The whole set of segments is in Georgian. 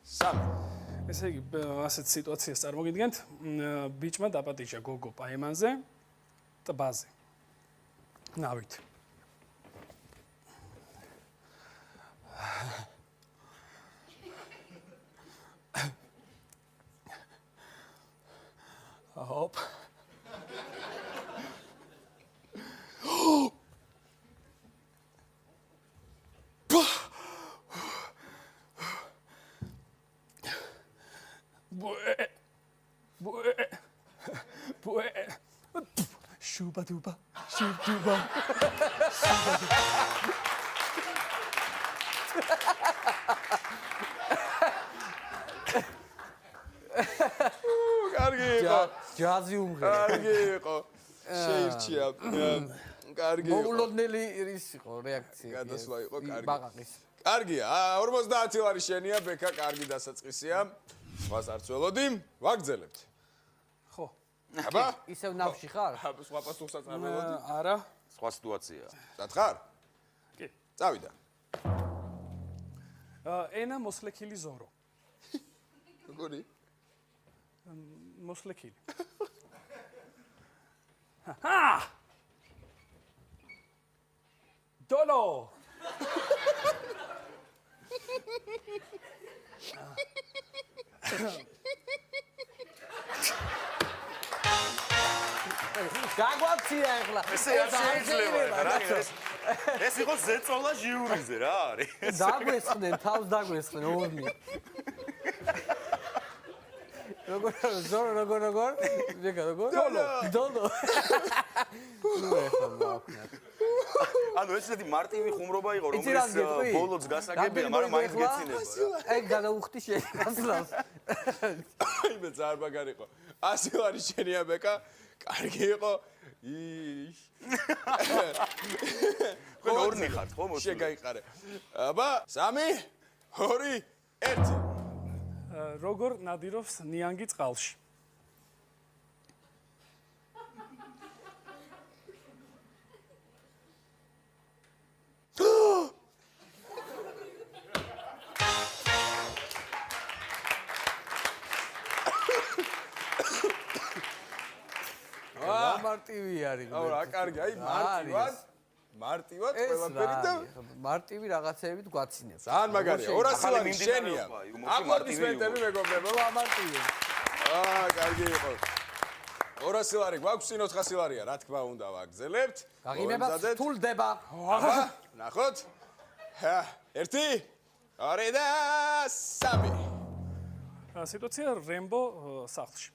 3. ესე იგი, ასეთ სიტუაციას წარმოგიდგენთ, ბიჭმა დაპატიჟა გოგო პაემანზე, ტბაზე. ნავით. Hop. Shuba duba, shuba. კარგი იყო. ჯაზი უმღერა. კარგი იყო. შეირჩია. კარგი იყო. მოულოდნელი ის იყო რეაქცია. გადასვლა იყო კარგი. ბაყაყის. კარგია. 50 ლარი შენია, ბექა, კარგი დასაწყისია. სხვას არც ველოდი, ვაგრძელებთ. ხო. აბა? ისევ ნავში ხარ? სხვა პასუხსაც არ ველოდი. არა. სხვა სიტუაციაა. დათხარ? კი. წავიდა. ენა მოსლექილი ზორო. როგორი? მოსლექილი. ჰა! დოლო! გაგვაცია ახლა. ესე არ შეიძლება რა. ეს იყო ზეწოლა ჟიურიზე რა არის. დაგვესხდნენ, თავს დაგვესხდნენ ორნი. როგორ ვიგა როგორ? დოლო. ნუ ახლა მოვქნათ. ანუ ესეთი მარტივი ხუმრობა იყო, რომელიც ბოლოს გასაგებია, მაგრამ მაინც გეცინება. ეგ გადაუხდი შეასლავს. იმე ძალიან მაგარი იყო. 100 ლარი შენია ბეკა. კარგი იყო. იშ. ხო ორნი ხართ, ხო მოსული. შეგაიყარე. აბა, 3, 2, 1. როგორ ნადირობს ნიანგი წყალში? მარტივი არის. აუ რა კარგი, აი მარტივად ყველაფერი და მარტივი რაღაცეებით გვაცინებს. ძალიან მაგარია. 200 ლარი შენია. აპლოდისმენტები მეგობრებო. მარტივი. კარგი იყო. 200 ლარი გვაქვს, 400 ლარია, რა თქმა უნდა, ვაგრძელებთ. გაღიმება თულდება. აბა, ნახოთ. 1, 2 და 3. სიტუაცია რემბო სახლში.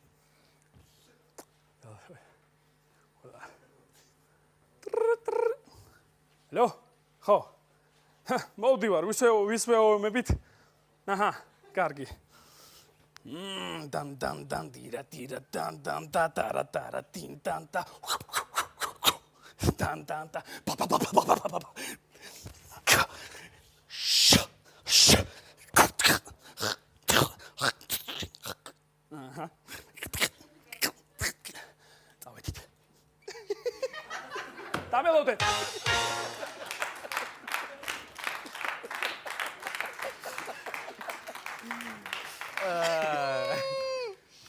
Алло, ხო. მოვდივარ, ვისვეომებით. აჰა, კარგი. დან დირა დან და ტარა დინ დან და. დან და. პა. აჰა. წავედით. დამელოდეთ.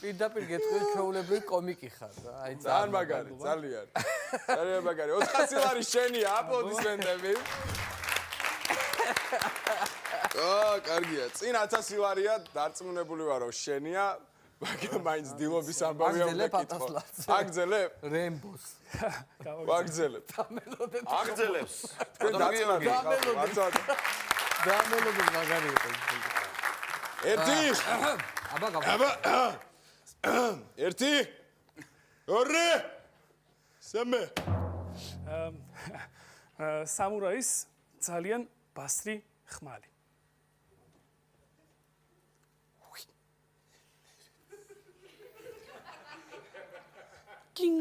პირდაპირ გეტყვი ჩვეულებრივი კომიკი ხარ რა. აი ძალიან მაგარი, ძალიან. ძალიან მაგარი. 400 ლარი შენია, აპლოდისმენტები. კარგია. წინ 1000 ლარია, დარწმუნებული ვარო შენია. მაგრამ მაინც დილობის ამბავია უნდა კითხო. აგძელებ? რემბოს. ვაგძელებ. დამელოდეთ. აგძელებს. დამელოდეთ მაგარი იყო. 1. აბა 1, 2, 3. სამურაის ძალიან ბასრი ხმალი. კინგ